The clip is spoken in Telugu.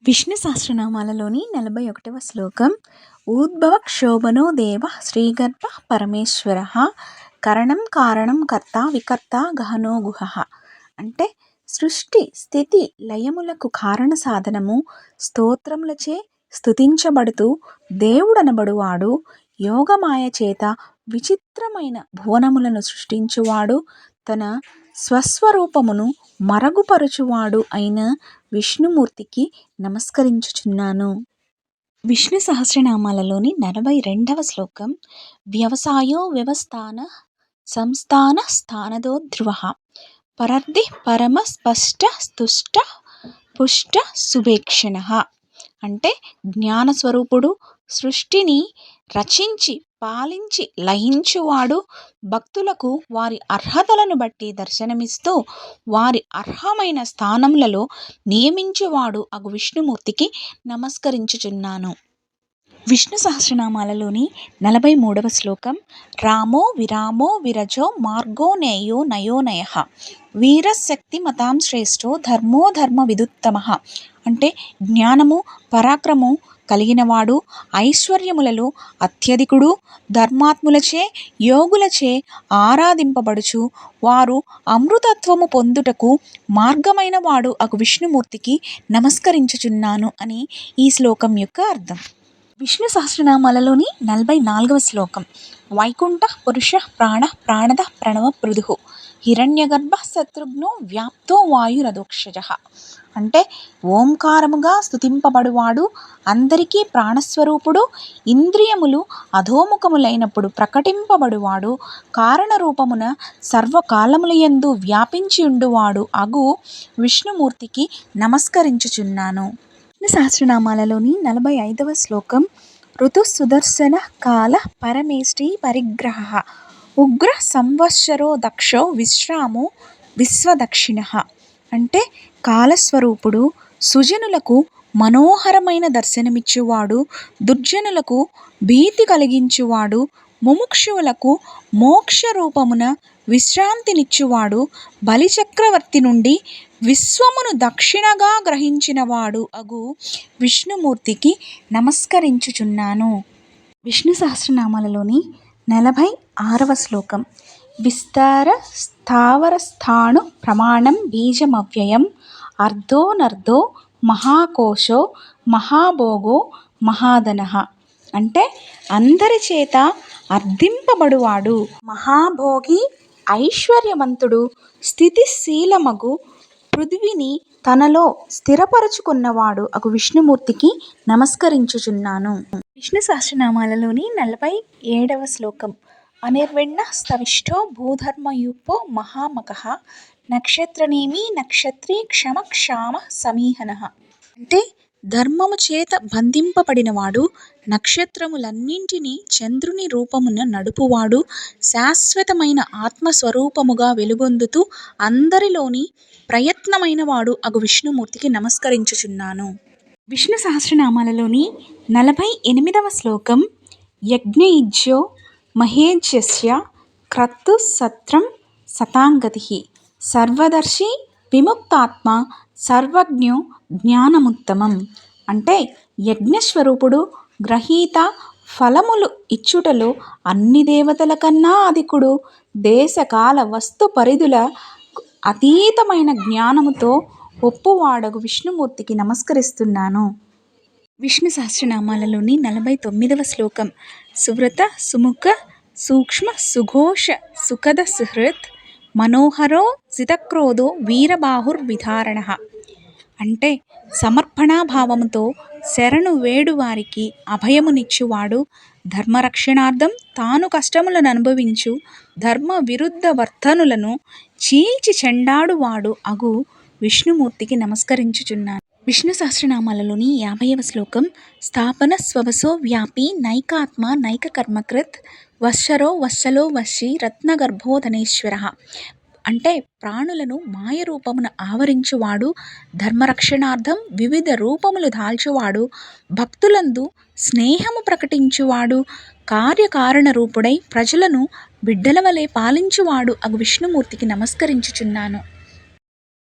విష్ణు సహస్రనామాలలోని 41వ శ్లోకం. ఊద్భవ క్షోభనో దేవ శ్రీగర్భ పరమేశ్వర కరణం కారణం కర్త వికర్త గహనో గుహ. అంటే సృష్టి స్థితి లయములకు కారణ సాధనము స్తోత్రములచే స్తుతించబడుతూ దేవుడనబడువాడు, యోగమాయ చేత విచిత్రమైన భువనములను సృష్టించువాడు, తన స్వస్వరూపమును మరుగుపరుచువాడు అయిన విష్ణుమూర్తికి నమస్కరించుచున్నాను. విష్ణు సహస్రనామాలలోని 42వ శ్లోకం. వ్యవసాయో వ్యవస్థాన సంస్థాన స్థానదో ధ్రువ పరర్ధి పరమ స్పష్ట స్తుష్ట పుష్ట సుభేక్షణ. అంటే జ్ఞానస్వరూపుడు, సృష్టిని రచించి పాలించి లయించువాడు, భక్తులకు వారి అర్హతలను బట్టి దర్శనమిస్తూ వారి అర్హమైన స్థానములలో నియమించువాడు అగు విష్ణుమూర్తికి నమస్కరించుచున్నాను. విష్ణు సహస్రనామాలలోని 43వ శ్లోకం. రామో విరామో విరజో మార్గో నేయో నయోనయః వీరశక్తి మతాం శ్రేష్టో ధర్మో ధర్మ విదుత్తమః. అంటే జ్ఞానము పరాక్రమము కలిగినవాడు, ఐశ్వర్యములలో అత్యధికుడు, ధర్మాత్ములచే యోగులచే ఆరాధింపబడుచు వారు అమృతత్వము పొందుటకు మార్గమైన వాడు అగు విష్ణుమూర్తికి నమస్కరించుచున్నాను అని ఈ శ్లోకం యొక్క అర్థం. విష్ణు సహస్రనామాలలోని 44వ శ్లోకం. వైకుంఠ పురుష ప్రాణ ప్రాణద ప్రణవ పృథు హిరణ్యగర్భ శత్రుఘ్నో వ్యాప్తో వాయురధోక్షజ. అంటే ఓంకారముగా స్తుతింపబడువాడు, అందరికీ ప్రాణస్వరూపుడు, ఇంద్రియములు అధోముఖములైనప్పుడు ప్రకటింపబడువాడు, కారణరూపమున సర్వకాలములయందు వ్యాపించియుండువాడు అగు విష్ణుమూర్తికి నమస్కరించుచున్నాను. విష్ణు సహస్రనామాలలోని 45వ శ్లోకం. ఋతు సుదర్శన కాల పరమేష్టి పరిగ్రహ ఉగ్ర సంవత్సరో దక్షో విశ్రామో విశ్వదక్షిణ. అంటే కాలస్వరూపుడు, సుజనులకు మనోహరమైన దర్శనమిచ్చువాడు, దుర్జనులకు భీతి కలిగించువాడు, ముముక్షువులకు మోక్ష రూపమున విశ్రాంతినిచ్చువాడు, బలిచక్రవర్తి నుండి విశ్వమును దక్షిణగా గ్రహించినవాడు అగు విష్ణుమూర్తికి నమస్కరించుచున్నాను. విష్ణు సహస్రనామాలలోని 46వ శ్లోకం. విస్తార స్థావర స్థాణు ప్రమాణం బీజమవ్యయం అర్ధోనర్ధో మహాకోశో మహాభోగో మహాధనః. అంటే అందరి చేత అర్థింపబడువాడు, మహాభోగి, ఐశ్వర్యవంతుడు, స్థితిశీలమగు పృథ్విని తనలో స్థిరపరచుకున్నవాడు అగు విష్ణుమూర్తికి నమస్కరించుచున్నాను. విష్ణు సహస్రనామాలలోని 47వ శ్లోకం. అనిర్విణ్ణ స్తవిష్టో భూధర్మయూపో మహామకః నక్షత్రనేమి నక్షత్రీ క్షమ క్షామ సమీహనః. అంటే ధర్మము చేత బంధింపబడినవాడు, నక్షత్రములన్నింటినీ చంద్రుని రూపమున నడుపువాడు, శాశ్వతమైన ఆత్మస్వరూపముగా వెలుగొందుతూ అందరిలోని ప్రయత్నమైనవాడు అగు విష్ణుమూర్తికి నమస్కరించుచున్నాను. విష్ణు సహస్రనామాలలోని 48వ శ్లోకం. యజ్ఞయుజ్యో మహేజ్యస్య క్రతు సత్రం సతాంగతిః సర్వదర్శి విముక్తాత్మ సర్వజ్ఞో జ్ఞానముత్తమం. అంటే యజ్ఞస్వరూపుడు, గ్రహీత, ఫలములు ఇచ్చుటలో అన్ని దేవతల కన్నా అధికుడు, దేశకాల వస్తు పరిధుల అతీతమైన జ్ఞానముతో ఒప్పువాడగు విష్ణుమూర్తికి నమస్కరిస్తున్నాను. విష్ణు సహస్రనామాలలోని 49వ శ్లోకం. సువ్రత సుముఖ సూక్ష్మ సుఘోష సుఖద సుహృత్ మనోహరో జితక్రోధో వీరబాహుర్విధారణః. అంటే సమర్పణాభావముతో శరణు వేడు వారికి అభయమునిచ్చువాడు, ధర్మరక్షణార్థం తాను కష్టములను అనుభవించు ధర్మ విరుద్ధ వర్తనులను చీల్చి చెండాడువాడు అగు విష్ణుమూర్తికి నమస్కరించుచున్నాను. విష్ణు సహస్రనామాలలోని 50వ శ్లోకం. స్థాపన స్వవసో వ్యాపి నైకాత్మ నైక కర్మకృత్ వత్సరో వత్సలో వశీ రత్నగర్భో ధనేశ్వరః. అంటే ప్రాణులను మాయ రూపమున ఆవరించువాడు, ధర్మరక్షణార్థం వివిధ రూపములు దాల్చువాడు, భక్తులందు స్నేహము ప్రకటించువాడు, కార్యకారణ రూపుడై ప్రజలను బిడ్డల వలె పాలించువాడు అగు విష్ణుమూర్తికి నమస్కరించుచున్నాను.